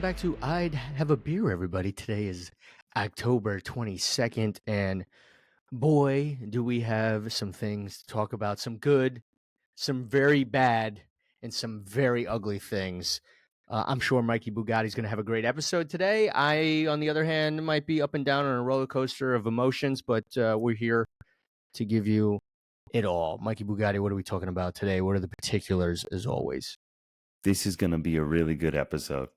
back to I'd Have a Beer, everybody. Today is October 22nd, and boy, do we have some things to talk about. Some good, some very bad, and some very ugly things. I'm sure Mikey Bugatti is going to have a great episode today. I, on the other hand, might be up and down on a roller coaster of emotions, but we're here to give you it all. Mikey Bugatti, what are we talking about today? What are the particulars, as always? This is going to be a really good episode.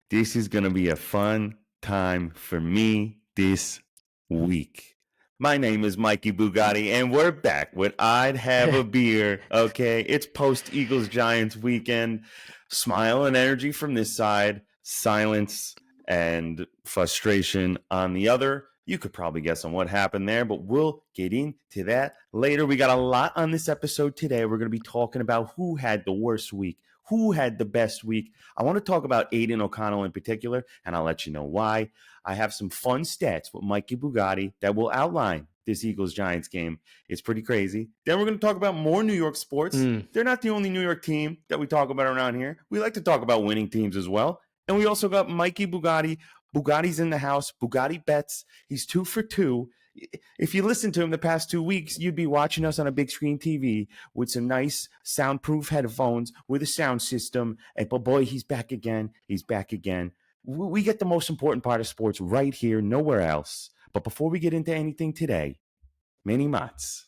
This is going to be a fun time for me this week. My name is Mikey Bugatti, and we're back with I'd Have a Beer. Okay, it's post-Eagles-Giants weekend. Smile and energy from this side, silence and frustration on the other. You could probably guess on what happened there, but we'll get into that later. We got a lot on this episode today. We're going to be talking about who had the worst week, who had the best week. I want to talk about Aiden O'Connell in particular, and I'll let you know why. I have some fun stats with Mikey Bugatti that will outline this Eagles-Giants game. It's pretty crazy. Then we're going to talk about more New York sports. They're not the only New York team that we talk about around here. We like to talk about winning teams as well. And we also got Mikey Bugatti. Bugatti's in the house. Bugatti bets. He's 2 for 2. If you listen to him the past 2 weeks, you'd be watching us on a big screen TV with some nice soundproof headphones with a sound system. But boy, he's back again. He's back again. We get the most important part of sports right here, nowhere else. But before we get into anything today, Manny Mozz,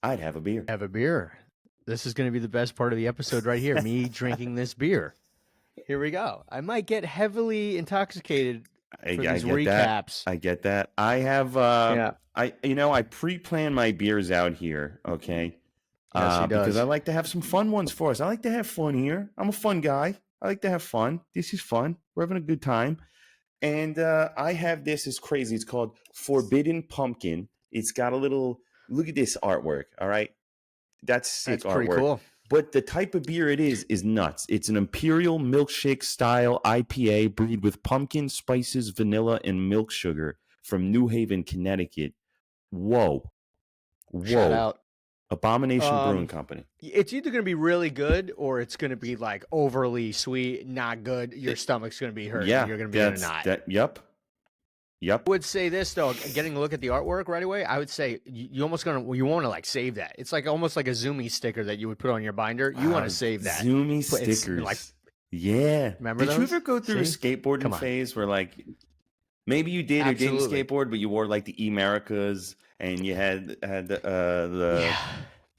I'd have a beer. Have a beer. This is going to be the best part of the episode right here. Me drinking this beer. Here we go. I might get heavily intoxicated for these recaps. I get that. I have I pre-plan my beers out here, okay? Yes, he does. Because I like to have some fun ones for us. I like to have fun here. I'm a fun guy. I like to have fun. This is fun. We're having a good time. And I have this. It's crazy. It's called Forbidden Pumpkin. It's got a little, look at this artwork, all right? That's sick artwork. Pretty cool. But the type of beer it is nuts. It's an imperial milkshake style IPA brewed with pumpkin, spices, vanilla, and milk sugar from New Haven, Connecticut. Whoa. Shout out. Abomination Brewing Company. It's either going to be really good or it's going to be like overly sweet, not good. Your stomach's going to be hurt. Yeah. You're going to be in a knot. Yep. I would say this though, getting a look at the artwork right away, I would say you want to like save that. It's like almost like a Zoomy sticker that you would put on your binder. You want to save that. Zoomy stickers. Like, yeah. Remember Did those? you ever go through a skateboarding phase where like maybe you did or didn't skateboard, but you wore like the E-Americas and you had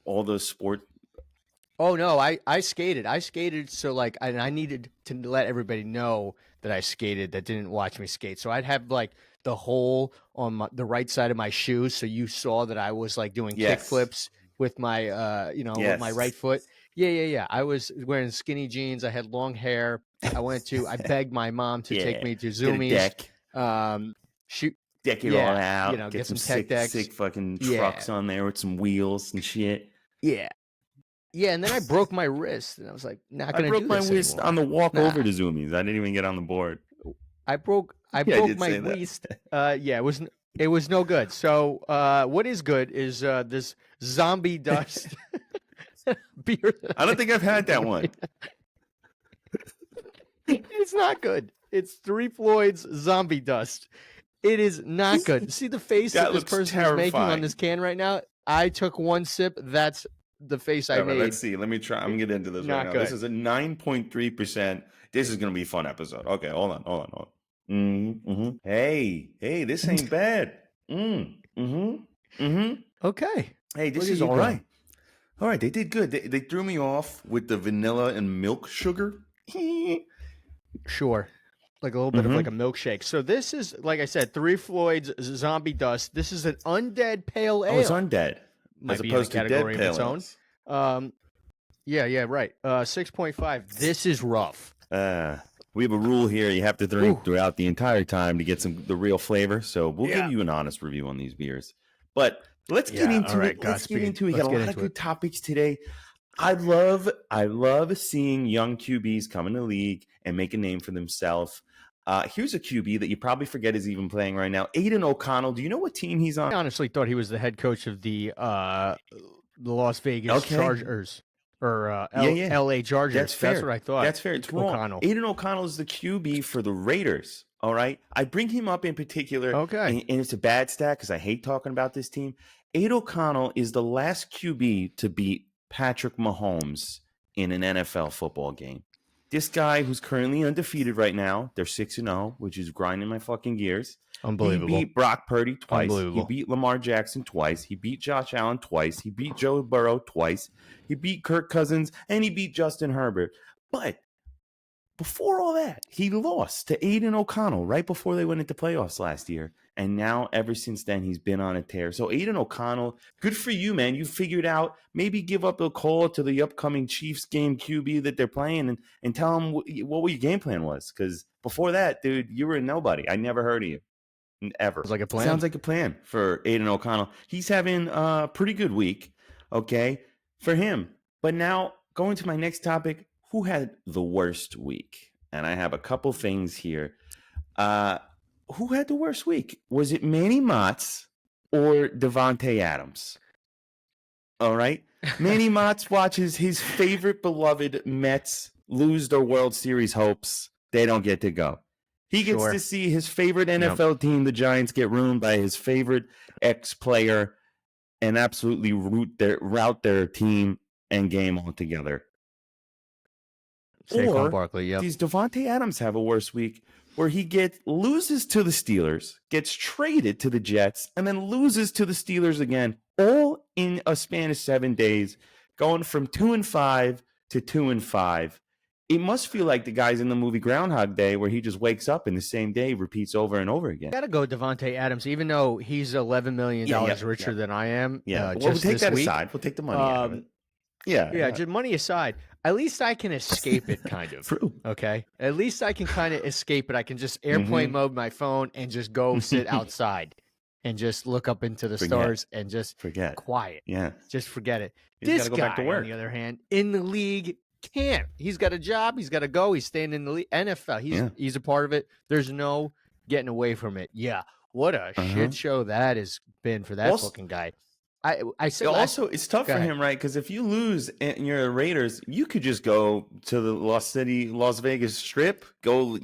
all those sport. Oh no, I skated. So like I needed to let everybody know that I skated that didn't watch me skate. So I'd have like the hole on the right side of my shoe, so you saw that I was like doing kick flips with my with my right foot. Yeah. I was wearing skinny jeans. I had long hair. I begged my mom to take me to Zoomies. Deck it all out. Get some tech decks. Sick fucking trucks on there with some wheels and shit. Yeah, and then I broke my wrist, and I was like, not going to do this I broke my wrist anymore. on the walk over to Zoomies. I didn't even get on the board. I broke my wrist. It was no good. So what is good is this zombie dust beer. I don't think I've had that one. It's not good. It's 3 Floyd's zombie dust. It is not good. See the face that this person is making on this can right now? I took one sip. That's the face I made. Let's see. Let me try. I'm going to get into this right now. This is a 9.3%. This is going to be a fun episode. Okay, hold on. Mm-hmm. Hey, this ain't bad. Okay. Hey, this is all right. All right, they did good. They threw me off with the vanilla and milk sugar. Sure. Like a little bit of like a milkshake. So this is, like I said, 3 Floyd's Zombie Dust. This is an undead pale ale. Oh, it's undead. Might as be opposed in a category to dead of its own. Yeah, right. 6.5. This is rough. We have a rule here. You have to drink throughout the entire time to get the real flavor. So we'll give you an honest review on these beers. But let's get into it. Let's get into it. We got a lot of good topics today. I love seeing young QBs come in the league and make a name for themselves. Here's a QB that you probably forget is even playing right now. Aiden O'Connell. Do you know what team he's on? I honestly thought he was the head coach of the Las Vegas Chargers. or Yeah. L.A. Chargers. That's fair. That's what I thought. That's fair. It's wrong. O'Connell. Aiden O'Connell is the QB for the Raiders. All right. I bring him up in particular. Okay. And it's a bad stat because I hate talking about this team. Aiden O'Connell is the last QB to beat Patrick Mahomes in an NFL football game. This guy who's currently undefeated right now, they're 6-0, which is grinding my fucking gears. Unbelievable. He beat Brock Purdy twice. Unbelievable. He beat Lamar Jackson twice. He beat Josh Allen twice. He beat Joe Burrow twice. He beat Kirk Cousins, and he beat Justin Herbert. But before all that, he lost to Aiden O'Connell right before they went into playoffs last year. And now, ever since then, he's been on a tear. So Aiden O'Connell, good for you, man. You figured out, maybe give up a call to the upcoming Chiefs game QB that they're playing and tell them what your game plan was. Because before that, dude, you were a nobody. I never heard of you. Ever. Sounds like a plan. Sounds like a plan for Aiden O'Connell. He's having a pretty good week, okay, for him. But now, going to my next topic, who had the worst week? And I have a couple things here. Who had the worst week? Was it Manny Mozz or Davante Adams? All right. Manny Mozz watches his favorite beloved Mets lose their World Series hopes. They don't get to go. He gets to see his favorite NFL team, the Giants, get ruined by his favorite ex-player and absolutely rout their team and game altogether. Saquon Barkley, yep. Does Davante Adams have a worse week where he loses to the Steelers, gets traded to the Jets, and then loses to the Steelers again, all in a span of 7 days, going from 2-5 to 2-5. It must feel like the guy's in the movie Groundhog Day where he just wakes up and the same day repeats over and over again. Got to go Davante Adams, even though he's $11 million richer than I am. Yeah, we'll take that aside. We'll take the money out of it. Yeah, just money aside. At least I can escape it, kind of. True. Okay? At least I can kind of escape it. I can just airplane mode my phone and just go sit outside and just look up into the stars and just forget. Quiet. Yeah. Just forget it. He's this go guy, back to work. on the other hand, in the league, can't. He's got a job. He's got to go. He's staying in the league. NFL. He's a part of it. There's no getting away from it. Yeah. What a shit show that has been for that fucking guy. I said also it's tough for him, right? Because if you lose and you're the Raiders, you could just go to the Las Vegas Strip, go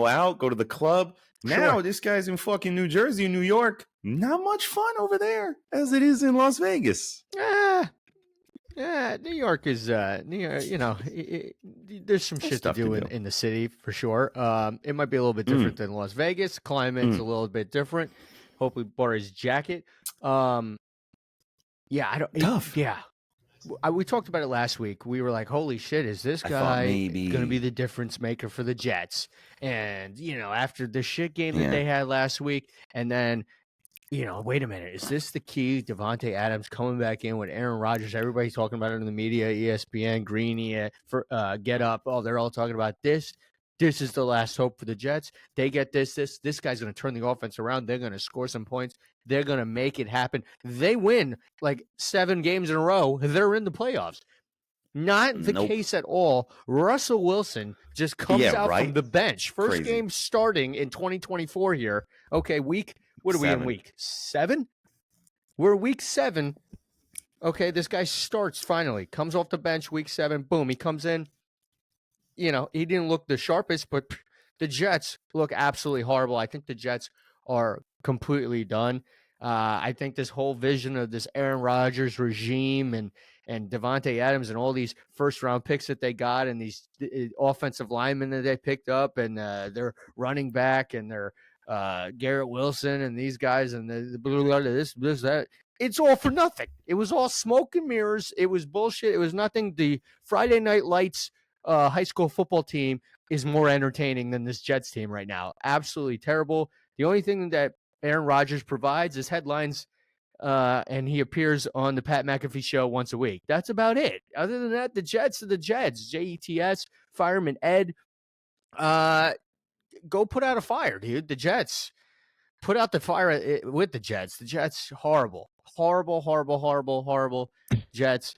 out, go to the club. Sure. Now this guy's in fucking New Jersey, New York. Not much fun over there as it is in Las Vegas. New York is New York. There's some shit to do in the city for sure. It might be a little bit different than Las Vegas. Climate's a little bit different. Hopefully, bought his jacket. Yeah, I don't. Tough. We talked about it last week. We were like, "Holy shit, is this guy going to be the difference maker for the Jets?" And after the shit game that they had last week, and then, wait a minute, is this the key? Davante Adams coming back in with Aaron Rodgers. Everybody's talking about it in the media, ESPN, Greeny, for Get Up. Oh, they're all talking about this. This is the last hope for the Jets. They get this guy's going to turn the offense around. They're going to score some points. They're going to make it happen. They win like 7 games in a row. They're in the playoffs. Not the case at all. Russell Wilson just comes out from the bench. First game starting in 2024 here. Okay, what are we in week 7? We're week 7. Okay, this guy starts finally. Comes off the bench week 7. Boom, he comes in. He didn't look the sharpest, but the Jets look absolutely horrible. I think the Jets are completely done. I think this whole vision of this Aaron Rodgers regime and Davante Adams and all these first-round picks that they got and these offensive linemen that they picked up and their running back and their Garrett Wilson and these guys and the this, that. It's all for nothing. It was all smoke and mirrors. It was bullshit. It was nothing. The Friday Night Lights high school football team is more entertaining than this Jets team right now. Absolutely terrible. The only thing that Aaron Rodgers provides is headlines, and he appears on the Pat McAfee show once a week. That's about it. Other than that, the Jets are the Jets. Jets, Fireman Ed. Go put out a fire, dude. The Jets. Put out the fire with the Jets. The Jets, horrible. Horrible, horrible, horrible, horrible Jets.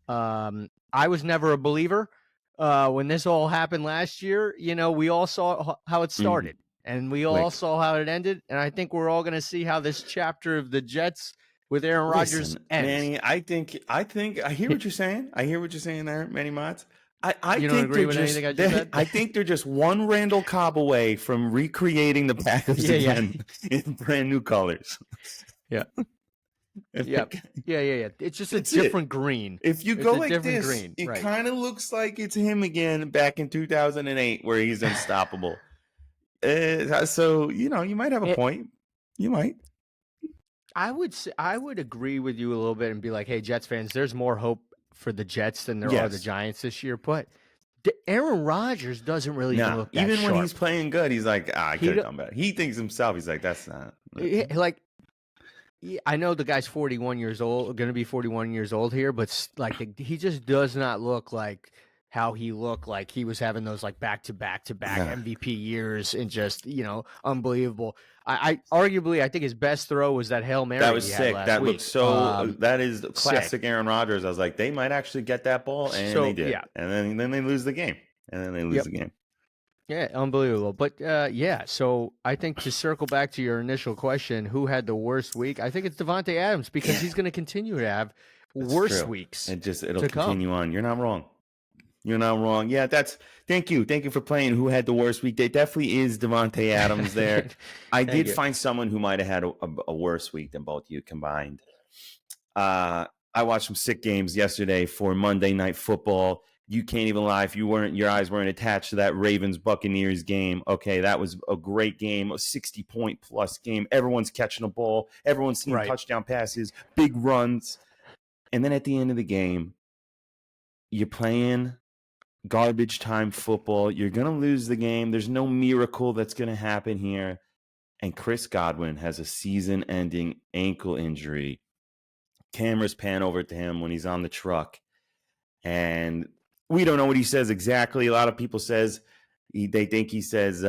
I was never a believer. When this all happened last year, we all saw how it started and we all saw how it ended. And I think we're all going to see how this chapter of the Jets with Aaron Rodgers Listen, ends. Manny, I think I hear what you're saying. I hear what you're saying there, Manny Mozz. I You don't think agree with anything I just said? I think they're just one Randall Cobb away from recreating the Packers again in brand new colors. Yeah. Yeah. Yeah. It's just a That's different green. If you It's go a like different this, green, it right. kind of looks like it's him again back in 2008 where he's unstoppable. So, you might have a point. You might. I would agree with you a little bit and be like, hey, Jets fans, there's more hope for the Jets than there are the Yes. Giants this year. But Aaron Rodgers doesn't really even look that even sharp. when he's playing good, he's like, I could have done better. He thinks himself, he's like, that's not. Like, I know the guy's 41 years old, going to be 41 years old here, but like he just does not look like how he looked like he was having those like back-to-back MVP years and just, unbelievable. I arguably, I think his best throw was that Hail Mary. That was sick. That week. looked so. That is classic sick. Aaron Rodgers. I was like, they might actually get that ball, and they did. Yeah. And then they lose the game, the game. Yeah, unbelievable. But so I think to circle back to your initial question, who had the worst week? I think it's Davante Adams because he's going to continue to have worse weeks. It'll continue on. You're not wrong. You're not wrong. Yeah, thank you. Thank you for playing who had the worst week. There definitely is Davante Adams there. I did find someone who might have had a worse week than both of you combined. I watched some sick games yesterday for Monday Night Football. You can't even lie if your eyes weren't attached to that Ravens Buccaneers game. Okay, that was a great game, a 60-point plus game. Everyone's catching the ball. Everyone's seeing touchdown passes, big runs. And then at the end of the game, you're playing garbage time football. You're going to lose the game. There's no miracle that's going to happen here. And Chris Godwin has a season-ending ankle injury. Cameras pan over to him when he's on the truck. And we don't know what he says exactly. A lot of people they think he says,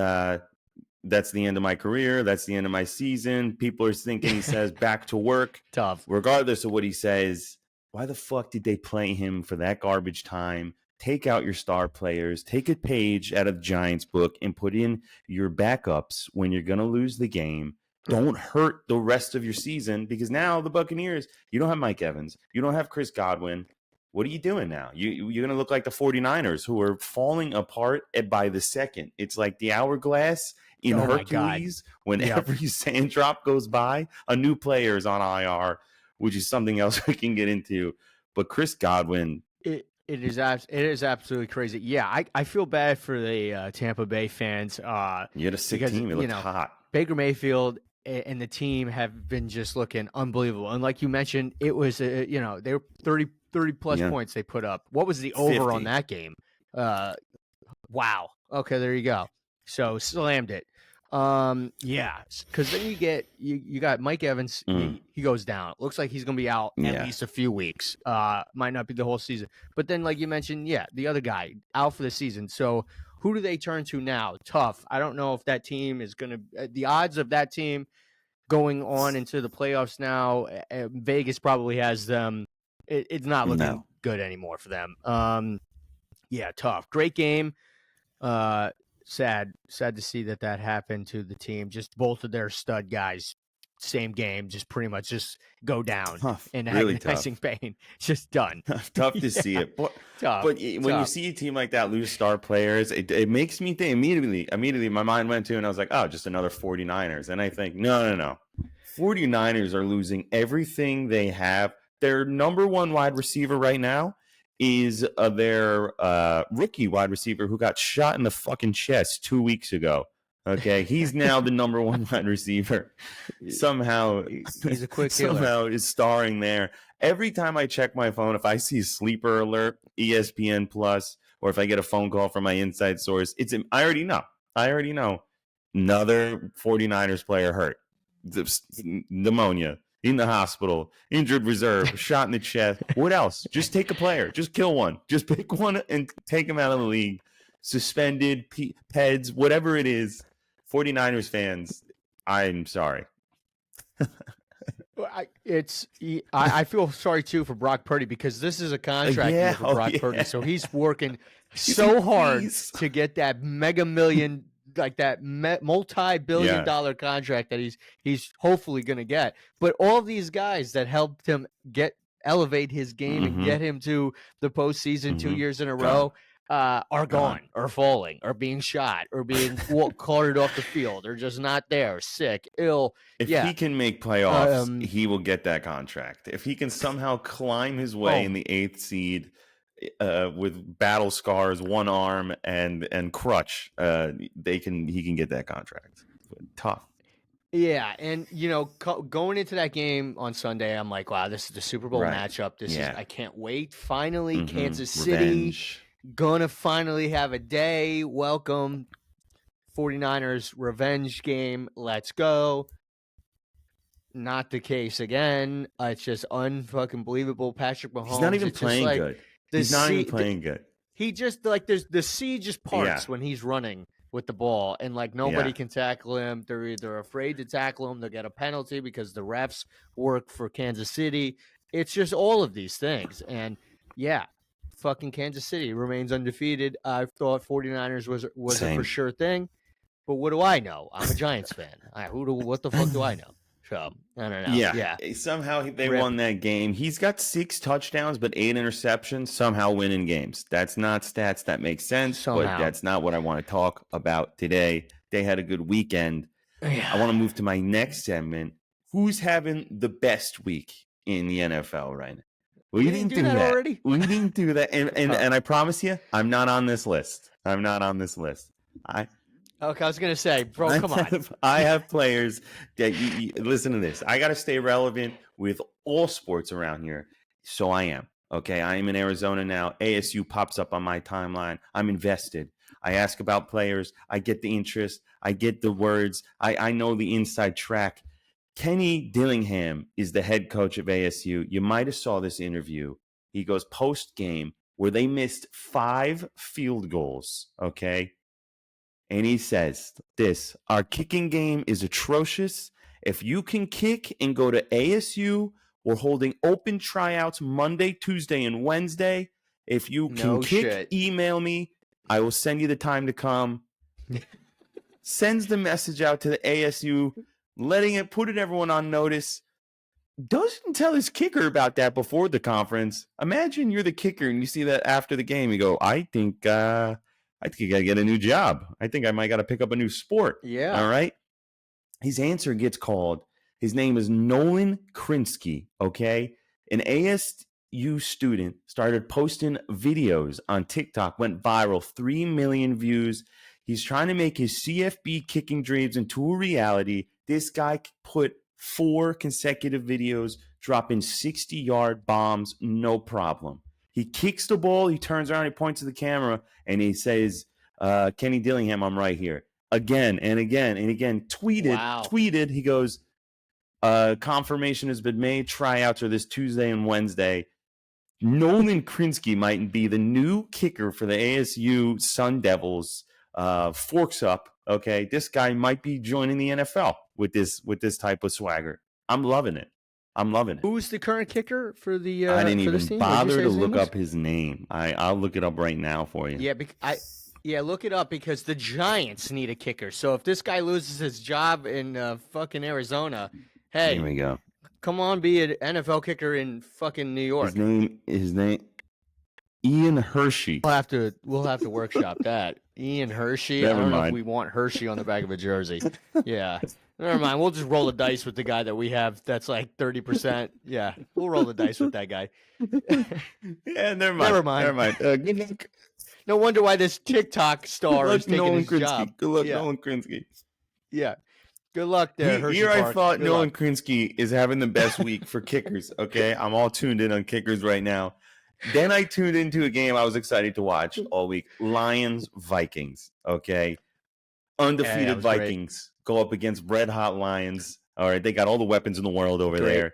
that's the end of my career. That's the end of my season. People are thinking he says back to work. Tough. Regardless of what he says, why the fuck did they play him for that garbage time? Take out your star players, take a page out of the Giants book and put in your backups when you're going to lose the game. Don't hurt the rest of your season because now the Buccaneers, you don't have Mike Evans. You don't have Chris Godwin. What are you doing now? You're going to look like the 49ers who are falling apart by the second. It's like the hourglass in Hercules. When every sand drop goes by, a new player is on IR, which is something else we can get into. But Chris Godwin... It is absolutely crazy. Yeah, I feel bad for the Tampa Bay fans. You had a sick team. It looked hot. Baker Mayfield and the team have been just looking unbelievable. And like you mentioned, it was they were 30 plus points they put up. What was the over 50 on that game? Wow. Okay, there you go. So slammed it. Because then you got Mike Evans. He goes down. Looks like he's gonna be out at least a few weeks. Might not be the whole season. But then, like you mentioned, the other guy out for the season. So who do they turn to now? Tough. I don't know if that team is gonna. The odds of that team going on into the playoffs now, Vegas probably has them. It's not looking good anymore for them. Tough. Great game. Sad to see that happened to the team. Just both of their stud guys, same game, just pretty much just go down in agonizing pain. Just done. Tough to see it. But when you see a team like that lose star players, it makes me think immediately my mind went to, and I was like, oh, just another 49ers. And I think, no. 49ers are losing everything they have. Their number one wide receiver right now is their rookie wide receiver who got shot in the fucking chest 2 weeks ago. Okay, he's now the number one wide receiver. Somehow, he's a quick killer. Somehow is starring there. Every time I check my phone, if I see a sleeper alert, ESPN Plus, or if I get a phone call from my inside source, I already know. Another 49ers player hurt. Pneumonia. In the hospital, injured reserve, shot in the chest. What else? Just take a player. Just kill one. Just pick one and take him out of the league. Suspended, PEDs, whatever it is. 49ers fans, I'm sorry. I feel sorry, too, for Brock Purdy because this is a contract year for Brock Purdy. So he's working so hard to get that mega million like that multi-billion-dollar contract that he's hopefully going to get. But all these guys that helped him elevate his game and get him to the postseason 2 years in a row are gone or falling or being shot or being carted off the field or just not there, sick, ill. If he can make playoffs, he will get that contract. If he can somehow climb his way in the 8th seed with battle scars, one arm and crutch, he can get that contract. Tough. Yeah, and going into that game on Sunday, I'm like, wow, this is the Super Bowl matchup. I can't wait. Finally, Kansas City gonna finally have a day. Welcome, 49ers revenge game. Let's go. Not the case again. It's just unfucking believable. Patrick Mahomes. He's not even playing good. He's not even playing good. He just there's the sea just parts when he's running with the ball, and nobody can tackle him. They're either afraid to tackle him, they'll get a penalty because the refs work for Kansas City. It's just all of these things. And fucking Kansas City remains undefeated. I thought 49ers was a for sure thing. But what do I know? I'm a Giants fan. What the fuck do I know? So, I don't know. Yeah. Somehow they won that game. He's got 6 touchdowns, but 8 interceptions, somehow winning games. That's not stats that make sense, but that's not what I want to talk about today. They had a good weekend. I want to move to my next segment. Who's having the best week in the NFL right now? We didn't do that already. We didn't do that. And I promise you, I'm not on this list. Okay, I was going to say, bro, come on. I have players that, listen to this. I got to stay relevant with all sports around here. So I am. Okay, I am in Arizona now. ASU pops up on my timeline. I'm invested. I ask about players. I get the interest. I get the words. I know the inside track. Kenny Dillingham is the head coach of ASU. You might have saw this interview. He goes post-game where they missed 5 field goals, okay? And he says this, our kicking game is atrocious. If you can kick and go to ASU, we're holding open tryouts Monday, Tuesday, and Wednesday. If you can email me. I will send you the time to come. Sends the message out to the ASU, putting everyone on notice. Doesn't tell his kicker about that before the conference. Imagine you're the kicker and you see that after the game. You go, I think you got to get a new job. I think I might got to pick up a new sport. Yeah. All right. His answer gets called. His name is Nolan Krinsky. Okay. An ASU student started posting videos on TikTok, went viral, 3 million views. He's trying to make his CFB kicking dreams into a reality. This guy put 4 consecutive videos, dropping 60-yard bombs, no problem. He kicks the ball, he turns around, he points to the camera, and he says, Kenny Dillingham, I'm right here. Again and again and again. Tweeted, he goes, confirmation has been made, tryouts are this Tuesday and Wednesday. Nolan Krinsky might be the new kicker for the ASU Sun Devils. Forks up, okay? This guy might be joining the NFL with this type of swagger. I'm loving it. Who's the current kicker for the I didn't for even bother to look up his name. I'll look it up right now for you. Yeah, look it up because the Giants need a kicker. So if this guy loses his job in fucking Arizona, hey, here we go. Come on, be an NFL kicker in fucking New York. His name Ian Hershey. We'll have to workshop that. Ian Hershey. Never I don't know mind. if we want Hershey on the back of a jersey. Yeah. Never mind. We'll just roll the dice with the guy that we have that's like 30%. Yeah. We'll roll the dice with that guy. Yeah, never mind. Good luck. No wonder why this TikTok star is taking Nolan his Krinsky. job. Good luck, Yeah. Nolan Krinsky. Yeah. Good luck there, Hershey Here I Park. thought Good Nolan luck. Krinsky is having the best week for kickers, okay? I'm all tuned in on kickers right now. Then I tuned into a game I was excited to watch all week. Lions-Vikings, okay? Undefeated Vikings go up against red-hot Lions. All right, they got all the weapons in the world over there.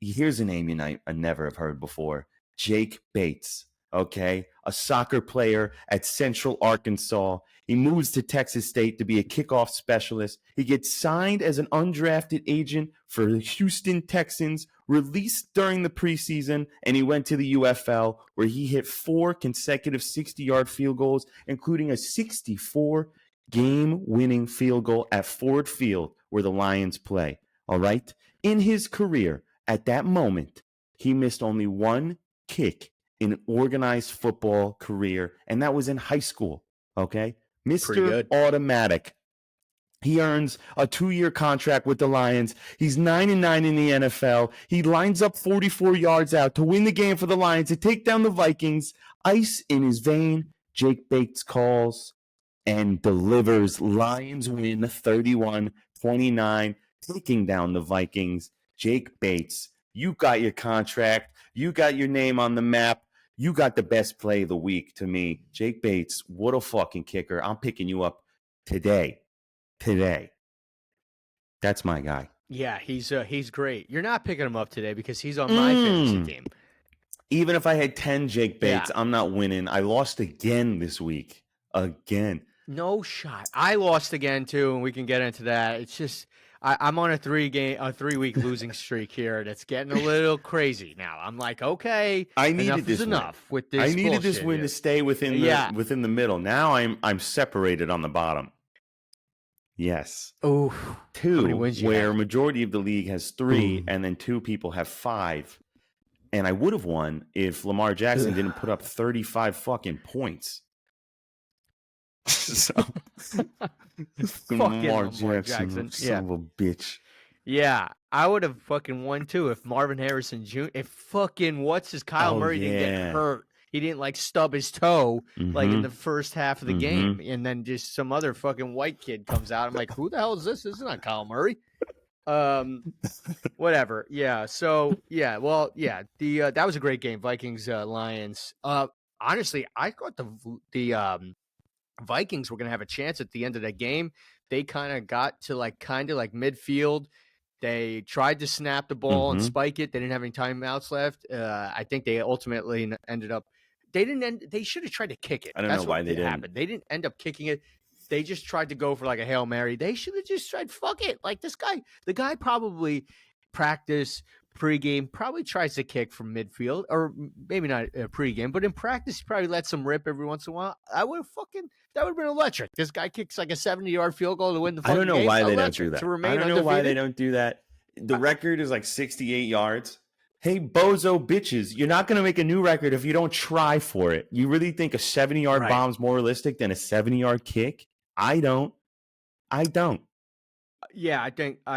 Here's a name I never have heard before. Jake Bates, okay? A soccer player at Central Arkansas. He moves to Texas State to be a kickoff specialist. He gets signed as an undrafted agent for the Houston Texans, released during the preseason, and he went to the UFL where he hit 4 consecutive 60-yard field goals, including a 64 game-winning field goal at Ford Field where the Lions play. All right? In his career, at that moment, he missed only one kick in an organized football career, and that was in high school. Okay? Mr. Automatic. He earns a 2-year contract with the Lions. He's 9-9 in the NFL. He lines up 44 yards out to win the game for the Lions, to take down the Vikings. Ice in his vein. Jake Bates calls and delivers. Lions win 31-29, taking down the Vikings. Jake Bates, you got your contract. You got your name on the map. You got the best play of the week to me. Jake Bates, what a fucking kicker. I'm picking you up today. That's my guy. Yeah, he's great. You're not picking him up today because he's on my fantasy team. Even if I had 10 Jake Bates, I'm not winning. I lost again this week. Again. No shot. I lost again too, and we can get into that. It's just I'm on a 3-week losing streak here. That's getting a little crazy now. I'm like, okay, I needed enough this is enough win. with this. I needed this win here. to stay within the middle. Now I'm separated on the bottom. Yes. Oh, 2, where majority of the league has 3, and then 2 people have 5. And I would have won if Lamar Jackson didn't put up 35 fucking points. So, Lamar Jackson, son of a bitch. Yeah, I would have fucking won too if Marvin Harrison Jr. If fucking Kyle Murray didn't get hurt. He didn't like stub his toe like in the first half of the game, and then just some other fucking white kid comes out. I'm like, who the hell is this? This is not Kyle Murray. Whatever. Yeah. So yeah. Well, yeah. That was a great game. Vikings Lions. Honestly, I thought the Vikings were gonna have a chance at the end of that game. They kind of got to like midfield. They tried to snap the ball and spike it. They didn't have any timeouts left. I think they ultimately ended up. They should have tried to kick it. I don't know why they didn't. Happen. They didn't end up kicking it. They just tried to go for like a Hail Mary. They should have just tried, fuck it. Like the guy probably practice pregame, probably tries to kick from midfield, or maybe not pregame, but in practice, he probably lets some rip every once in a while. That would have been electric. This guy kicks like a 70-yard field goal to win the fucking game. I don't know why they don't do that. I don't know why they don't do that. The record is like 68 yards. Hey, bozo bitches, you're not going to make a new record if you don't try for it. You really think a 70-yard bomb is more realistic than a 70-yard kick? I don't. Yeah, I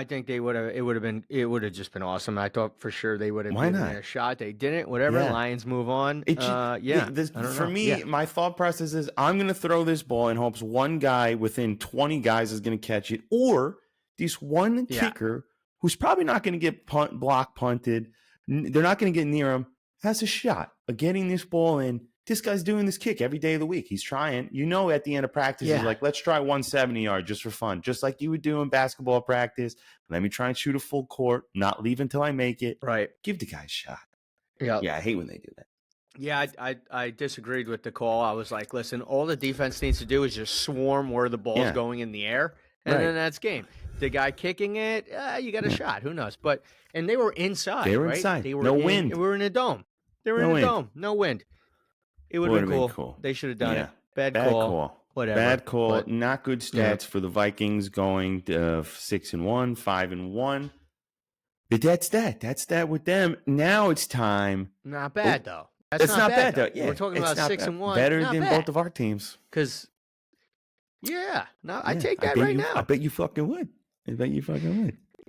think they would have. It would have just been awesome. I thought for sure they would have given it a shot. They didn't. Whatever. Yeah. Lions move on. My thought process is I'm going to throw this ball in hopes one guy within 20 guys is going to catch it, or this one kicker who's probably not going to get block punted. They're not going to get near him. Has a shot of getting this ball in. This guy's doing this kick every day of the week. He's trying. At the end of practice, he's like, let's try 170-yard just for fun. Just like you would do in basketball practice. Let me try and shoot a full court, not leave until I make it. Right. Give the guy a shot. Yeah. Yeah, I hate when they do that. Yeah, I disagreed with the call. I was like, listen, all the defense needs to do is just swarm where the ball's going in the air, and then that's game. The guy kicking it, you got a shot. Who knows? And they were inside. They were right? inside. They were no wind. We were in a dome. They were in a dome. No wind. It would have been cool. They should have done it. Bad call. Whatever. Bad call. Not good stats for the Vikings going 6-1, 5-1. But that's that. That's that with them. Now it's time. Not bad though. That's not bad though. Yeah, we're talking about 6-1. Better than both of our teams. Because, I take that right now. I bet you fucking would.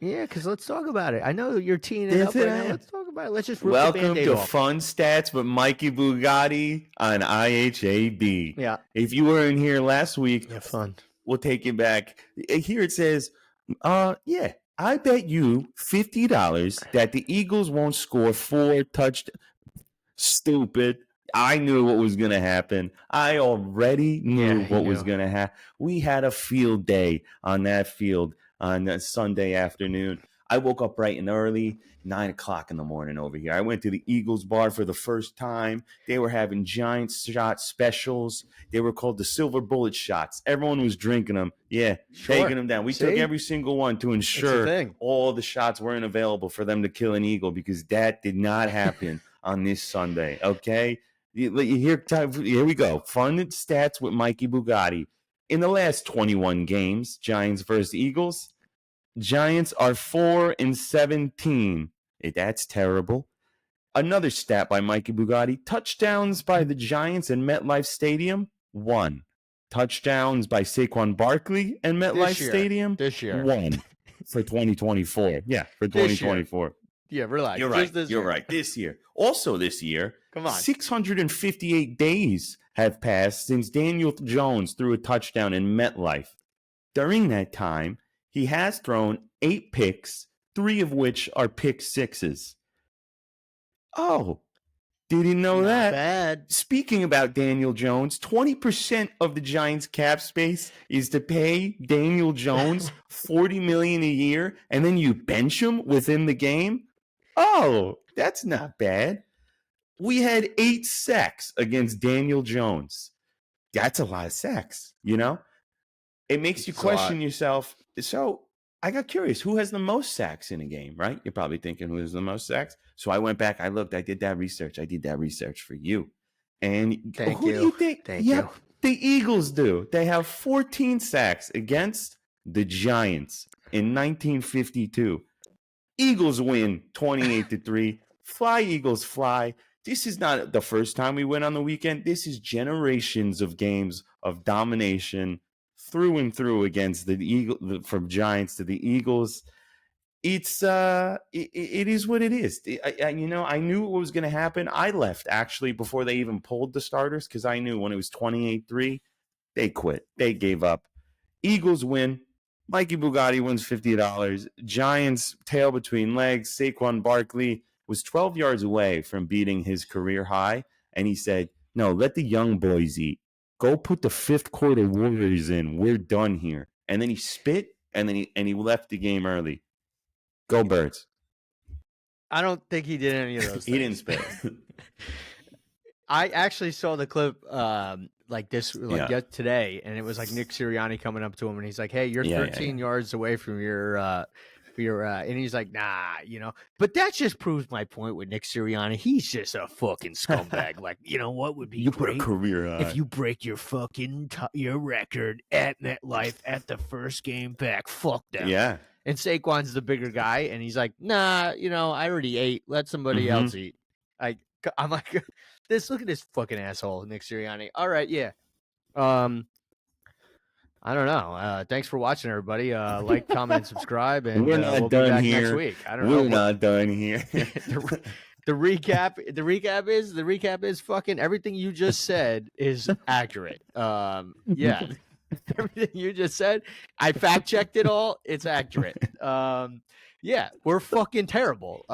Yeah, because let's talk about it. I know you're teeing it up right now. Let's talk about it. Let's just rip the Welcome Band-Aid to off. Fun Stats with Mikey Bugatti on IHAB. Yeah. If you were in here last week, fun. We'll take it back. Here it says, I bet you $50 that the Eagles won't score 4 touchdowns. Stupid. I knew what was going to happen. I already knew what was going to happen. We had a field day on that field on that Sunday afternoon. I woke up bright and early, 9 o'clock in the morning over here. I went to the Eagles bar for the first time. They were having giant shot specials. They were called the Silver Bullet shots. Everyone was drinking them. Yeah, taking them down. We took every single one to ensure all the shots weren't available for them to kill an eagle, because that did not happen on this Sunday, okay? Here we go. Fun stats with Mikey Bugatti. In the last 21 games, Giants versus Eagles, Giants are 4-17. That's terrible. Another stat by Mikey Bugatti. Touchdowns by the Giants in MetLife Stadium, 1. Touchdowns by Saquon Barkley in MetLife Stadium, This year. 1 for 2024. Yeah, for 2024. Yeah, relax. You're right. You're right. This year. Also this year, Come on. 658 days have passed since Daniel Jones threw a touchdown in MetLife. During that time, he has thrown 8 picks, 3 of which are pick sixes. Oh, didn't know that. Bad. Speaking about Daniel Jones, 20% of the Giants' cap space is to pay Daniel Jones $40 million a year, and then you bench him within the game. Oh, that's not bad. We had 8 sacks against Daniel Jones. That's a lot of sacks, you know? It makes you question yourself. So I got curious. Who has the most sacks in a game, right? You're probably thinking who has the most sacks. So I went back. I looked. I did that research. I did that research for you. And who do you think? Thank you. The Eagles do. They have 14 sacks against the Giants in 1952. Eagles win 28-3. Fly, Eagles, fly. This is not the first time we win on the weekend. This is generations of games of domination through and through against the Eagle, from Giants to the Eagles. It's it is what it is. I knew what was going to happen. I left actually before they even pulled the starters because I knew when it was 28-3, they quit. They gave up. Eagles win. Mikey Bugatti wins $50. Giants tail between legs. Saquon Barkley was 12 yards away from beating his career high, and he said, "No, let the young boys eat. Go put the 5th quarter Warriors in. We're done here." And then he spit, and then he left the game early. Go Birds. I don't think he did any of those things. He didn't spit. I actually saw the clip today, and it was like Nick Sirianni coming up to him, and he's like, "Hey, you're 13 yards away from your and he's like, nah, you know." But that just proves my point with Nick Sirianni. He's just a fucking scumbag. Like, you know what would be great? Put a career high. If you break your fucking your record at MetLife at the first game back. Fuck them. Yeah. And Saquon's the bigger guy, and he's like, nah, you know, I already ate. Let somebody else eat. I'm like, look at this fucking asshole, Nick Sirianni. All right, yeah. I don't know. Thanks for watching, everybody. Like, comment, and subscribe, and we're not we'll done be back here next week. I don't know. We're not done here. The recap is fucking everything you just said is accurate. Yeah. Everything you just said, I fact checked it all. It's accurate. Yeah, we're fucking terrible.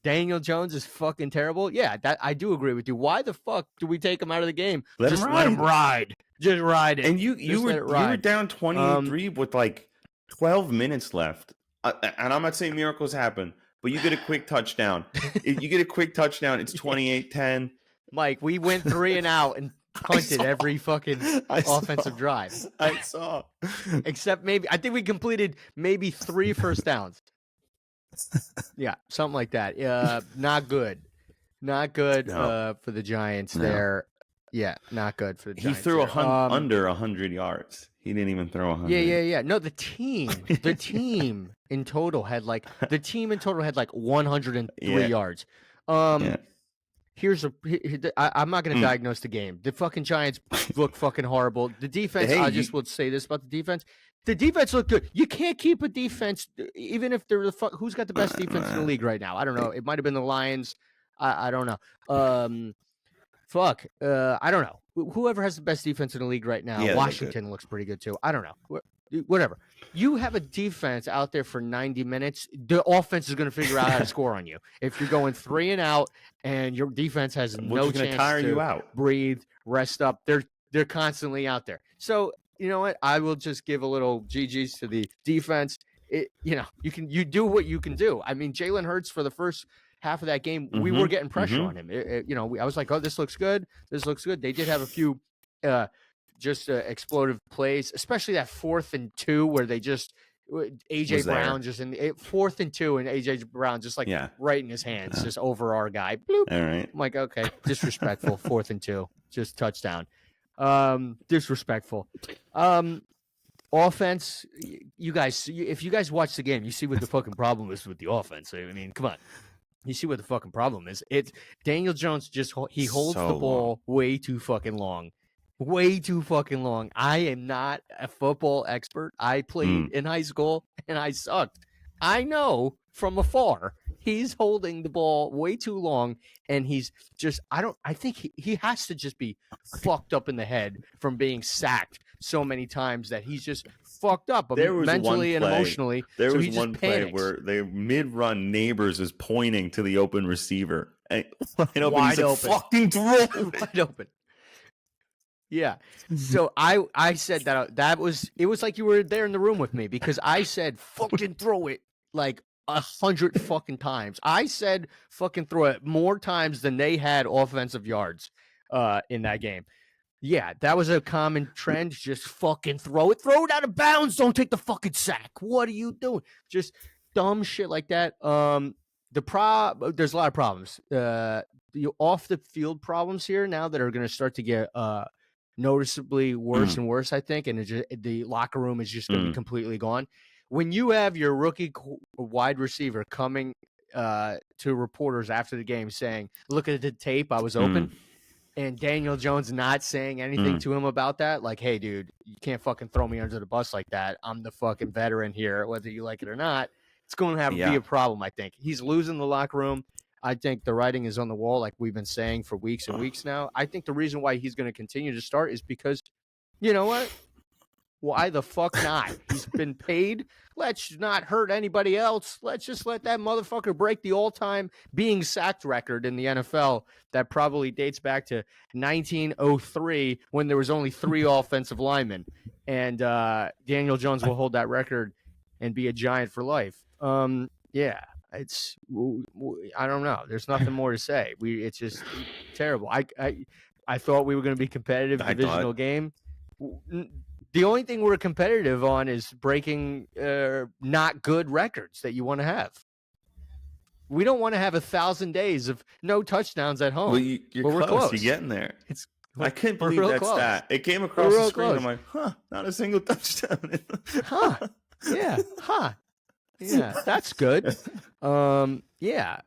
Daniel Jones is fucking terrible. Yeah, that I do agree with you. Why the fuck do we take him out of the game? Let him ride. Just ride it. And you were down 28-3 with like 12 minutes left. And I'm not saying miracles happen, but you get a quick touchdown. It's 28-10. Mike, we went 3 and out and punted every fucking offensive drive. I saw. Except maybe, I think we completed maybe 3 first downs. Yeah, something like that. Not good. Not good for the Giants there. Yeah, not good for the Giants. He threw under 100 yards. He didn't even throw 100. Yeah. No, the team in total had like 103 yards. I'm not going to diagnose the game. The fucking Giants look fucking horrible. The defense, would say this about the defense. The defense looked good. You can't keep a defense, even if they're who's got the best defense in the league right now? I don't know. It might have been the Lions. I don't know. I don't know. Whoever has the best defense in the league right now, Washington looks pretty good too. I don't know. Whatever. You have a defense out there for 90 minutes, the offense is going to figure out how to score on you. If you're going 3 and out and your defense has no chance to breathe, rest up, they're constantly out there. So, you know what? I will just give a little GGs to the defense. You do what you can do. I mean, Jalen Hurts for the first half of that game, we were getting pressure on him. I was like, oh, this looks good. This looks good. They did have a few explosive plays, especially that 4th and 2 where they just AJ Brown just in 4th and 2 and AJ Brown just like right in his hands, just over our guy. Bloop. All right. I'm like, okay, disrespectful. 4th and 2, just touchdown. Disrespectful. Offense, you guys, if you guys watch the game, you see what the fucking problem is with the offense. I mean, come on. You see what the fucking problem is. It's Daniel Jones he holds the ball way too fucking long. Way too fucking long. I am not a football expert. I played in high school and I sucked. I know from afar he's holding the ball way too long, and he's just I think he has to just be fucked up in the head from being sacked so many times that he's just fucked up mentally and emotionally. There was one play where the mid-run Neighbors is pointing to the open receiver. And wide open. Fucking throw wide open. Yeah. So I said that it was like you were there in the room with me, because I said fucking throw it like 100 fucking times. I said fucking throw it more times than they had offensive yards in that game. Yeah, that was a common trend. Just fucking throw it out of bounds. Don't take the fucking sack. What are you doing? Just dumb shit like that. There's a lot of problems. The off the field problems here now that are going to start to get noticeably worse and worse, I think, and the locker room is just going to be completely gone. When you have your rookie wide receiver coming to reporters after the game saying, "Look at the tape, I was open," and Daniel Jones not saying anything to him about that, like, "Hey, dude, you can't fucking throw me under the bus like that. I'm the fucking veteran here, whether you like it or not." It's going to be a problem, I think. He's losing the locker room. I think the writing is on the wall, like we've been saying for weeks and weeks now. I think the reason why he's going to continue to start is because, you know what? Why the fuck not? He's been paid. Let's not hurt anybody else. Let's just let that motherfucker break the all-time being sacked record in the NFL that probably dates back to 1903 when there was only 3 offensive linemen. And Daniel Jones will hold that record and be a Giant for life. Yeah, it's I don't know. There's nothing more to say. It's just terrible. I thought we were going to be competitive divisional game. The only thing we're competitive on is breaking not good records that you want to have. We don't want to have 1,000 days of no touchdowns at home. Well, you're close. We're close. You're getting there. I couldn't believe that stat. It came across the screen. I'm like, not a single touchdown. Yeah. Yeah, that's good. Yeah.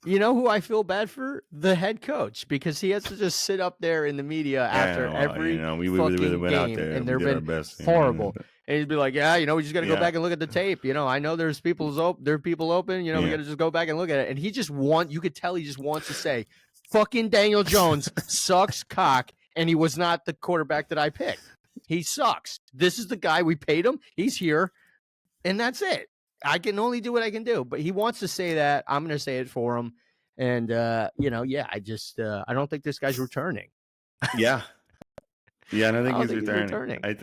You know who I feel bad for? The head coach, because he has to just sit up there in the media after every fucking game, and they've been horrible. And he'd be like, "Yeah, we just got to go back and look at the tape. I know there's people open. We got to just go back and look at it." And he just you could tell he just wants to say, "Fucking Daniel Jones sucks cock," and he was not the quarterback that I picked. He sucks. This is the guy we paid him. He's here, and that's it. I can only do what I can do, but he wants to say that. I'm going to say it for him. And, I don't think this guy's returning. Yeah. Yeah, I don't think he's returning. I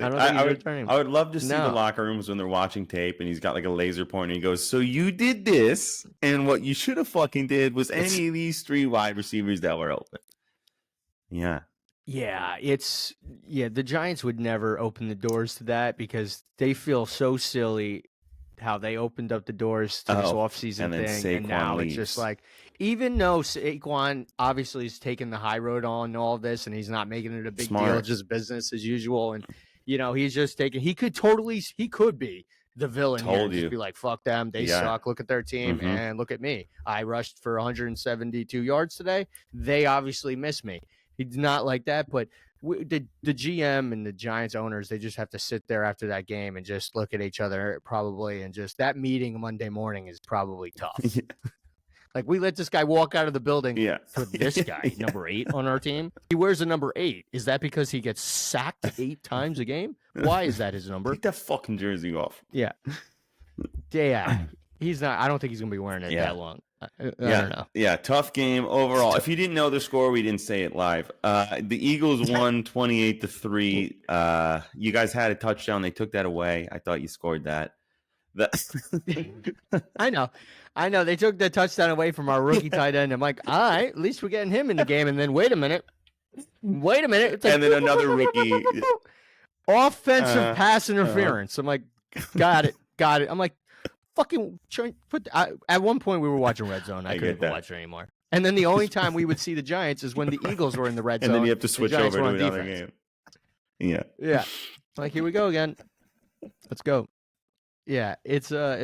would love to see the locker rooms when they're watching tape and he's got like a laser pointer. He goes, "So you did this, and what you should have fucking did was any of these 3 wide receivers that were open." Yeah. Yeah, the Giants would never open the doors to that because they feel so silly how they opened up the doors to this offseason thing, and now it's just like, even though Saquon obviously is taking the high road on all this, and he's not making it a big deal, just business as usual, and he's just taking. He could be the villain here and just be like, "Fuck them, they suck. Look at their team, and look at me. I rushed for 172 yards today. They obviously miss me." He's not like that, but the GM and the Giants owners, they just have to sit there after that game and just look at each other probably, and just that meeting Monday morning is probably tough. Yeah. Like, we let this guy walk out of the building for this guy, number 8 on our team. He wears a number 8. Is that because he gets sacked 8 times a game? Why is that his number? Take that fucking jersey off. Yeah. Yeah. He's not. I don't think he's going to be wearing it that long. I don't know. Yeah, tough game overall. If you didn't know the score, we didn't say it live. The Eagles won 28-3. You guys had a touchdown. They took that away. I thought you scored that. I know. They took the touchdown away from our rookie tight end. I'm like, all right, at least we're getting him in the game. And then wait a minute. It's like, and then another rookie. Offensive pass interference. I'm like, got it. I'm like, fucking at one point we were watching Red Zone. I couldn't watch it anymore. And then the only time we would see the Giants is when the Eagles were in the red zone. And then you have to switch over to another game. Yeah. Yeah. Like, here we go again. Let's go. Yeah, it's good.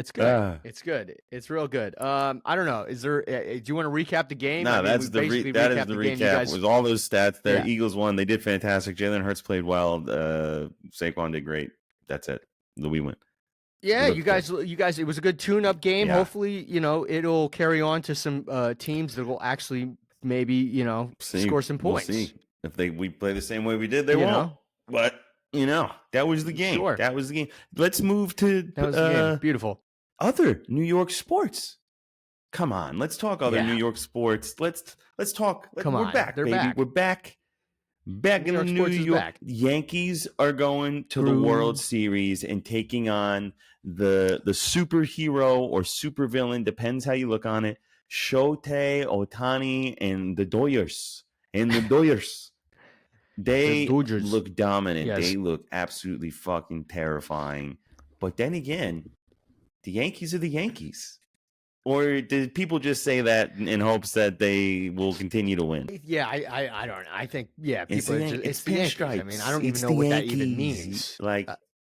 It's good. It's real good. I don't know. Is there? Do you want to recap the game? No, I mean, we that basically is recapped the the game. You recap. guys, It was all those stats there. Yeah. Eagles won. They did fantastic. Jalen Hurts played well. Saquon did great. That's it. We win. yeah, We you looked guys. It was a good tune-up game. Yeah. Hopefully, it'll carry on to some teams that will actually maybe score some points. We'll see. If we play the same way we did, they You won't. know? But that was the game. Sure. That was the game. Let's move to That was the game. Beautiful. other New York sports. Come on, let's talk other Yeah. New York sports. Let's talk. Come We're on, back, they're baby. back. We're back. Back New in York the New sports is York. back. Yankees are going to the True. World Series and taking on the superhero or supervillain, depends how you look on it, Shohei Ohtani and the Dodgers. They Dodgers. look dominant. Yes. They look absolutely fucking terrifying. But then again, the Yankees are the Yankees. Or did people just say that in hopes that they will continue to win? Yeah, I don't know. I think It's people. the It's the Yankees. I mean, I don't even know what that even means. Like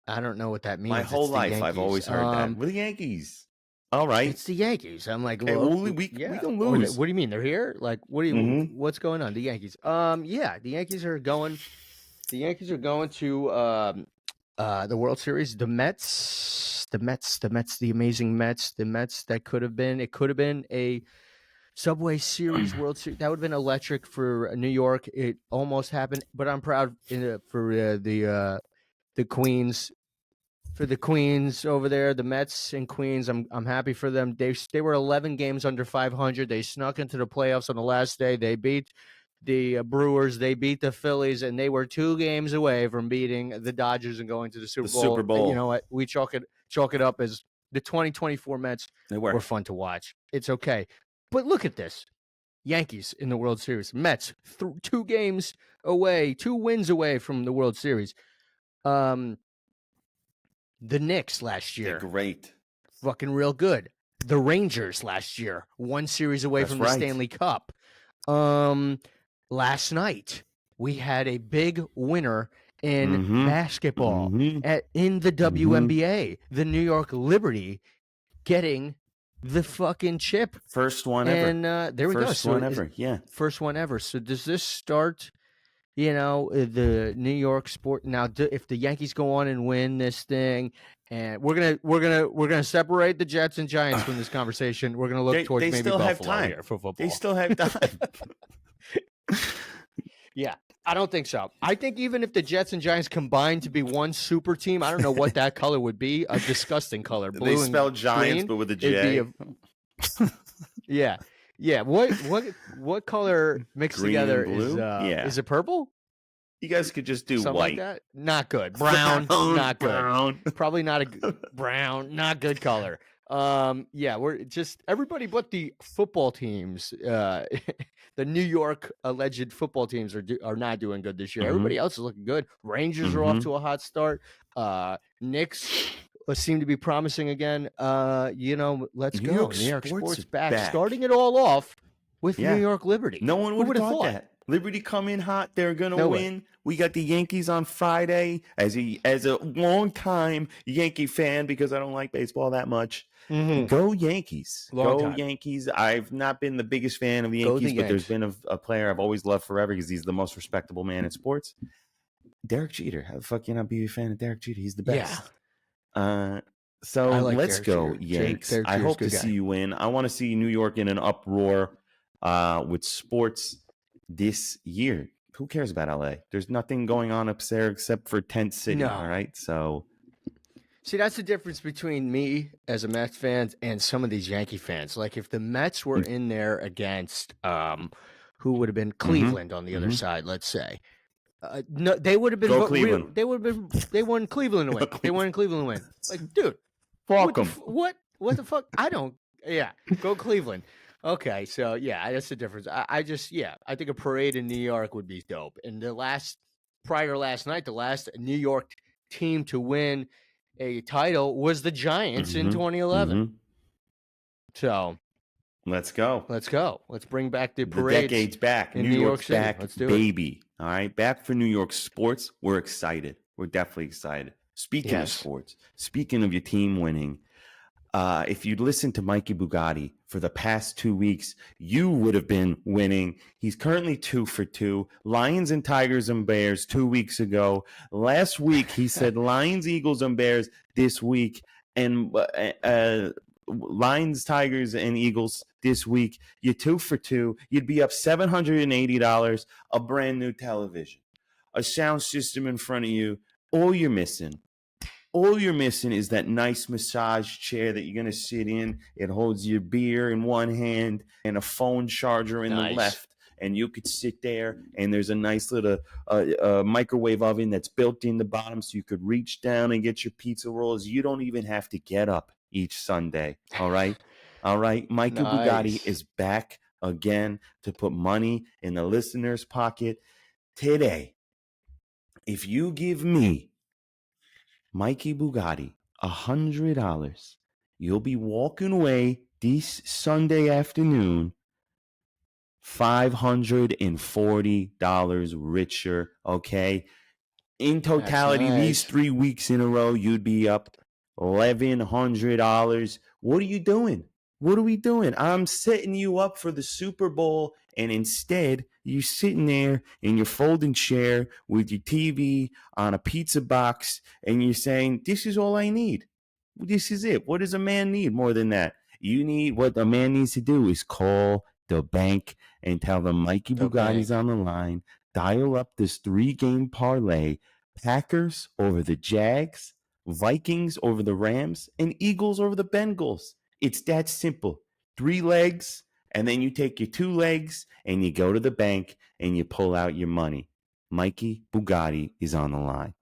I don't know what that means. my It's whole the life, I've Yankees. always heard that. We're the Yankees. All right. It's the Yankees. I'm like, Okay, well, we yeah. can Oh, lose. what do you mean they're here? Like, what do you? Mhm. What's going on? The Yankees. Yeah, the Yankees are going. The Yankees are going to the World Series. The Mets, the amazing Mets, the Mets. That could have been. It could have been a Subway Series World Series. That would have been electric for New York. It almost happened, but I'm proud for the Queens. For the Queens over there, the Mets and Queens, I'm happy for them. They were 11 games under 500. They snuck into the playoffs on the last day. They beat the Brewers. They beat the Phillies, and they were 2 games away from beating the Dodgers and going to the Super Bowl. Super Bowl. You know what? We chalk it up as the 2024 Mets They were fun to watch. It's okay, but look at this: Yankees in the World Series, Mets 2 games away, 2 wins away from the World Series. The Knicks last year, They're great. fucking real good. The Rangers last year, 1 series away That's from right. the Stanley Cup. Last night we had a big winner in basketball in the WNBA. The New York Liberty getting the fucking chip. First one ever. And there we go. First one ever. Yeah. First one ever. So does this start? The New York sport now. If the Yankees go on and win this thing, and we're gonna separate the Jets and Giants from this conversation. We're gonna look towards they maybe still have Buffalo time. here for football. They still have time. Yeah, I don't think so. I think even if the Jets and Giants combine to be one super team, I don't know what that color would be. A disgusting color. Blue They and spell Giants, green. but with a It'd J. be yeah. Yeah. What color mixed Green together and blue? is it purple? You guys could just do Something white. like that? Not good. Brown, not good. Brown. Probably not a brown, not good color. Yeah, we're just everybody but the football teams. The New York alleged football teams are not doing good this year. Everybody else is looking good. Rangers are off to a hot start. Knicks seem to be promising again. Let's New go. York New York sports sports is back. back. Starting it all off with Yeah. New York Liberty. No one Who would would've have thought thought? that. Liberty come in hot. They're gonna No way. win. We got the Yankees on Friday. As a long time Yankee fan, because I don't like baseball that much. Go Yankees. Long Go time. Yankees. I've not been the biggest fan of the Go the Yankees, but there's Yanks. been a player I've always loved forever because he's the most respectable man in sports. Derek Jeter. How the fuck can you not be a fan of Derek Jeter? He's the best. So I like let's Derek go, Jeter. Yanks. Derek I Jeter's hope a to good see guy. you win. I want to see New York in an uproar with sports this year. Who cares about LA? There's nothing going on up there except for Tent City. No. All right. So See, that's the difference between me as a Mets fan and some of these Yankee fans. Like if the Mets were in there against who would have been Cleveland on the other side, let's say. No, they would have been Go Cleveland. They would have been. They wanted Cleveland to win. They wanted Cleveland to win. Like, dude, fuck them. What the fuck? I don't. Yeah, go Cleveland. Okay, so yeah, that's the difference. I think a parade in New York would be dope. And prior to last night, the last New York team to win a title was the Giants in 2011. So Let's go. Let's go. Let's bring back the The parades. decade's back. in New New York York's City. back, Let's do it. baby. All right, back for New York sports. We're excited. We're definitely excited. Speaking of Yes. sports, speaking of your team winning, if you'd listened to Mikey Bugatti for the past 2 weeks, you would have been winning. He's currently 2 for 2. Lions and Tigers and Bears 2 weeks ago. Last week, he said Lions, Eagles, and Bears this week. And Lions, Tigers, and Eagles this week. You're 2 for 2. You'd be up $780, a brand new television, a sound system in front of you. All you're missing is that nice massage chair that you're going to sit in. It holds your beer in one hand and a phone charger in the left. And you could sit there, and there's a nice little microwave oven that's built in the bottom, so you could reach down and get your pizza rolls. You don't even have to get up each Sunday. All right? All right? Mikey Bugatti is back again to put money in the listener's pocket today. If you give me Mikey Bugatti $100, you'll be walking away this Sunday afternoon $540 richer, okay? In totality, these 3 weeks in a row, you'd be up $1,100. What are you doing? What are we doing? I'm setting you up for the Super Bowl, and instead, you're sitting there in your folding chair with your TV on a pizza box, and you're saying, this is all I need. This is it. What does a man need more than that? What a man needs to do is call the bank and tell them Mikey Bugatti's on the line. Dial up this 3-game parlay. Packers over the Jags, Vikings over the Rams, and Eagles over the Bengals. It's that simple. 3 legs, and then you take your 2 legs and you go to the bank and you pull out your money. Mikey Bugatti is on the line.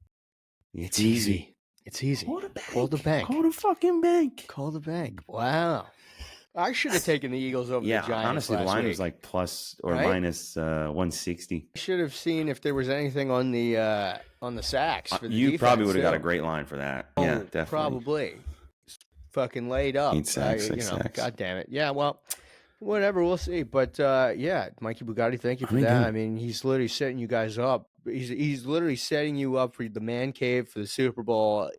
It's easy. It's easy. Call the bank. Call the bank. Call the fucking bank. Call the bank. Wow. I should have taken the Eagles over the Giants. Honestly, the line week. was like plus or minus 160. I should have seen if there was anything on the sacks for the You defense, probably would have got a great line for that. Yeah, definitely. Probably. Fucking laid up. 8 sacks, 6 sacks. God damn it. Yeah, well, whatever, we'll see. But Mikey Bugatti, thank you for that. Good. I mean, he's literally setting you guys up. He's literally setting you up for the man cave for the Super Bowl.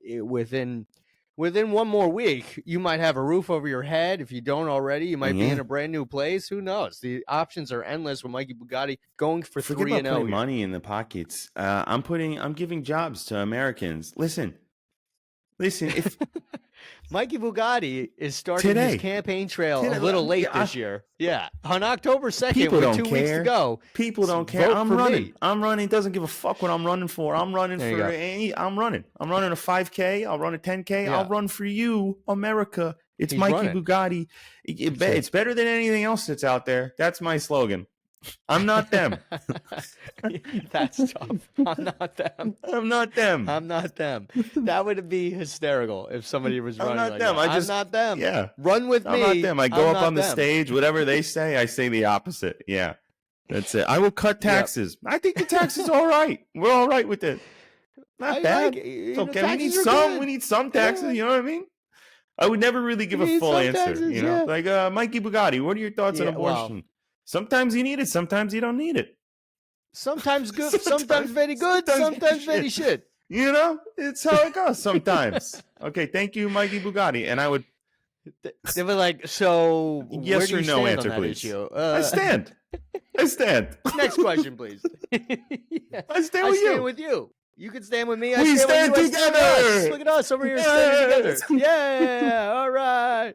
Within one more week, you might have a roof over your head. If you don't already, you might be in a brand new place. Who knows? The options are endless with Mikey Bugatti going for 3-0. Money in the pockets. I'm giving jobs to Americans. Listen. If Mikey Bugatti is starting his campaign trail a little late this year. Yeah. On October 2nd, with 2 weeks to go. People don't care. I'm running. Doesn't give a fuck what I'm running for. I'm running I'm running a 5K. I'll run a 10K. Yeah. I'll run for you, America. It's Mikey Bugatti. It's better than anything else that's out there. That's my slogan. I'm not them. That's tough. I'm not them. I'm not them. I'm not them. That would be hysterical if somebody was running. I'm not them. I'm not them. Yeah. Run with me. I'm not them. I go up on the stage. Whatever they say, I say the opposite. Yeah. That's it. I will cut taxes. Yep. I think the taxes are all right. We're all right with it. Not bad. It's okay. We need some. Good. We need some taxes. Yeah. You know what I mean? I would never really give a full answer. Taxes, you know, like Mikey Bugatti. What are your thoughts on abortion? Well, sometimes you need it. Sometimes you don't need it. Sometimes good. Sometimes very good. Sometimes very shit. You know, it's how it goes sometimes. Okay, thank you, Mikey Bugatti. And I would. They were like, so. Yes or no answer, please. I stand. Next question, please. I stand with you. You can stand with me. We stand together. Look at us over here standing together. Yeah. All right.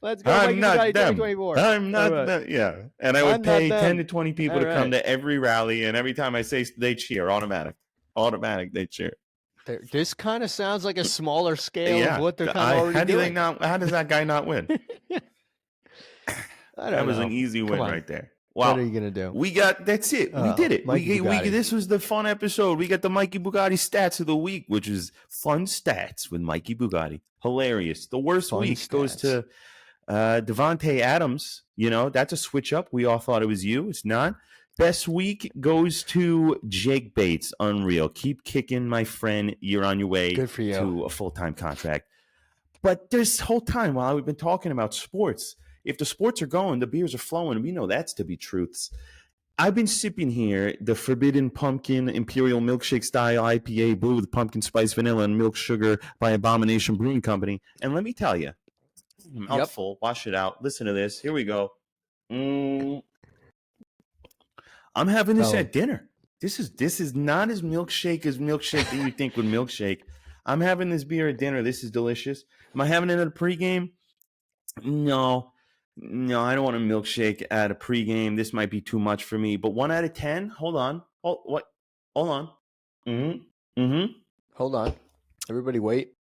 Let's go. I'm not them. I'm not them. Yeah. And I would pay 10 to 20 people to come to every rally. And every time I say they cheer, automatic, they cheer. This kind of sounds like a smaller scale of what they're kind of already doing. How does that guy not win? That was an easy win right there. Wow. What are you going to do? That's it. We did it. This was the fun episode. We got the Mikey Bugatti stats of the week, which is fun stats with Mikey Bugatti. Hilarious. The worst week goes to Davante Adams. You know, that's a switch up. We all thought it was you. It's not. Best week goes to Jake Bates. Unreal. Keep kicking, my friend. You're on your way Good for you. to a full-time contract. But this whole time while we've been talking about sports, if the sports are going, the beers are flowing. We know that's to be truths. I've been sipping here the Forbidden Pumpkin Imperial Milkshake Style IPA brewed with pumpkin spice, vanilla, and milk sugar by Abomination Brewing Company. And let me tell you, mouthful, wash it out. Listen to this. Here we go. I'm having this at dinner. This is not as milkshake that you think would milkshake. I'm having this beer at dinner. This is delicious. Am I having it at a pregame? No, I don't want a milkshake at a pregame. This might be too much for me. But 1 out of 10. Hold on. Hold on. Hold on. Everybody, wait.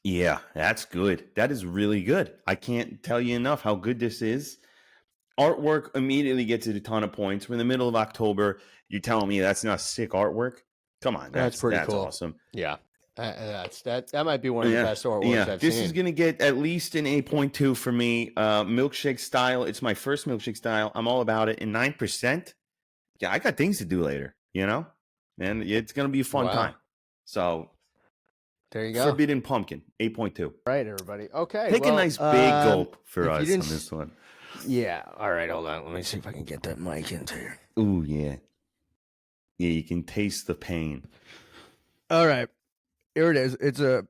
Yeah, that's good. That is really good. I can't tell you enough how good this is. Artwork immediately gets it a ton of points. We're in the middle of October. You're telling me that's not sick artwork? Come on, that's pretty cool. Awesome. Yeah. That might be one of the best artworks I've seen. This is going to get at least an 8.2 for me. Milkshake style. It's my first milkshake style. I'm all about it. And 9%. Yeah, I got things to do later, and it's going to be a fun time. So there you go. Forbidden Pumpkin, 8.2. Right, everybody. Okay. Take a nice big gulp for us on this one. Yeah. All right, hold on. Let me see if I can get that mic into here. Ooh, yeah. Yeah, you can taste the pain. All right. Here it is. It's a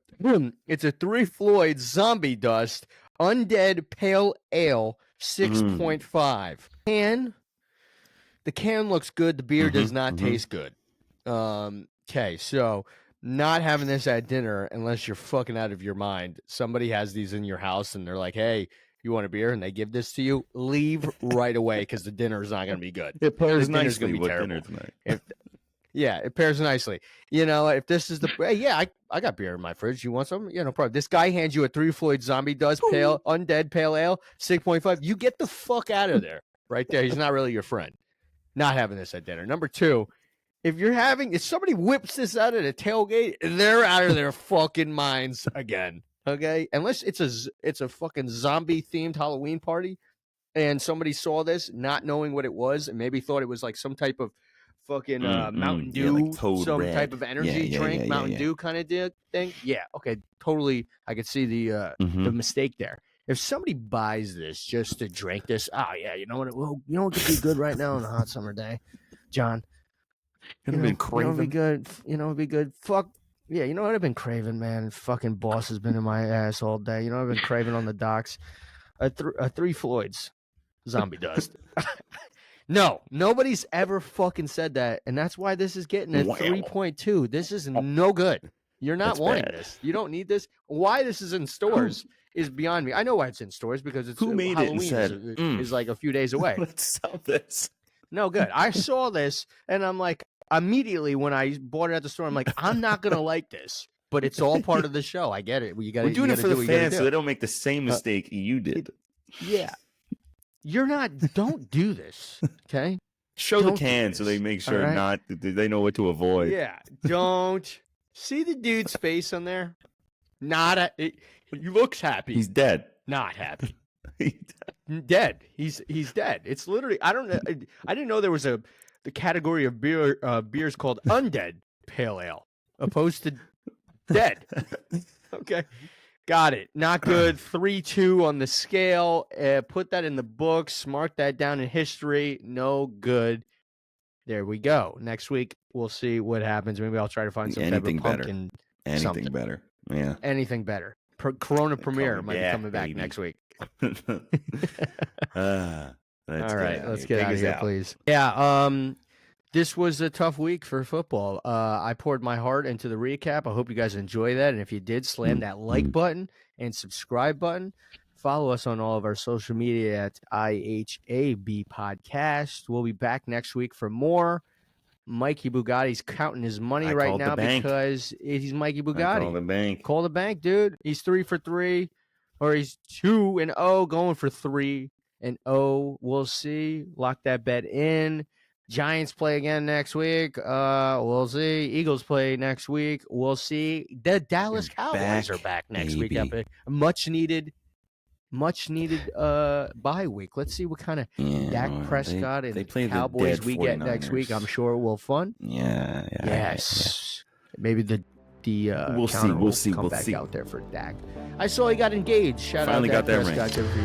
3 Floyd Zombie Dust Undead Pale Ale 6.5. The can looks good. The beer does not taste good. Okay, so not having this at dinner unless you're fucking out of your mind. Somebody has these in your house and they're like, hey, you want a beer? And they give this to you. Leave right away because the dinner is not going to be good. It pairs nicely with dinner tonight. Yeah, it pairs nicely. If this is I got beer in my fridge. You want some? Yeah, no problem. This guy hands you a 3 Floyd Zombie Dust Undead Pale Ale 6.5. You get the fuck out of there. Right there. He's not really your friend. Not having this at dinner. Number 2, if somebody whips this out at a tailgate, they're out of their fucking minds again. Okay? Unless it's a fucking zombie themed Halloween party and somebody saw this not knowing what it was and maybe thought it was like some type of fucking Mountain Dew, some type of energy drink, Mountain Dew kind of thing. Yeah, okay, totally. I could see the mistake there. If somebody buys this just to drink this, you know what? Well, you know what could be good right now on a hot summer day, John. It'd be good. It'd be good. Fuck yeah. You know what I've been craving, man? Fucking boss has been in my ass all day. You know what I've been craving on the docks? A 3 Floyds Zombie Dust. No, nobody's ever fucking said that, and that's why this is getting a 3.2. This is no good. You're not wanting this. You don't need this. Why this is in stores is beyond me. I know why it's in stores because it's Halloween is like a few days away. Let's sell this. No good. I saw this, and I'm like, immediately when I bought it at the store, I'm like, I'm not gonna like this, but it's all part of the show. I get it. We're doing it for the fans, so they don't make the same mistake you did. Yeah. Don't do this, okay? Show the can so they make sure they know what to avoid. Yeah, don't. See the dude's face on there? He looks happy. He's dead. Not happy. Dead. He's dead. It's literally, I don't know. I didn't know there was the category of beers called Undead Pale Ale opposed to dead. Okay. Got it. Not good. 3.2 on the scale. Put that in the books. Mark that down in history. No good. There we go. Next week, we'll see what happens. Maybe I'll try to find some type of pumpkin. Anything better. Yeah. Anything better. Corona premiere might be coming back next week. All right. Let's get out of here, please. Yeah. This was a tough week for football. I poured my heart into the recap. I hope you guys enjoy that. And if you did, slam that like button and subscribe button. Follow us on all of our social media at IHAB Podcast. We'll be back next week for more. Mikey Bugatti's counting his money right now because he's Mikey Bugatti. Call the bank. Call the bank, dude. He's 3 for 3, or he's 2-0, going for 3-0. We'll see. Lock that bet in. Giants play again next week. We'll see. Eagles play next week. We'll see. The Dallas Cowboys are back next week. Much needed bye week. Let's see what kind of Dak Prescott and Cowboys we get next week. I'm sure we'll fun. Yeah. Yes. Maybe the the We'll counter see, will we'll come see. back out there for Dak. I saw he got engaged. Shout Finally out got that Prescott. ring. Good for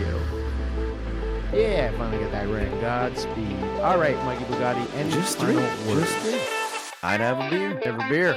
you. Yeah, finally got that ring. Godspeed. All right, Mikey Bugatti. Any Just final three. words? Just three. I'd have a beer. Have a beer.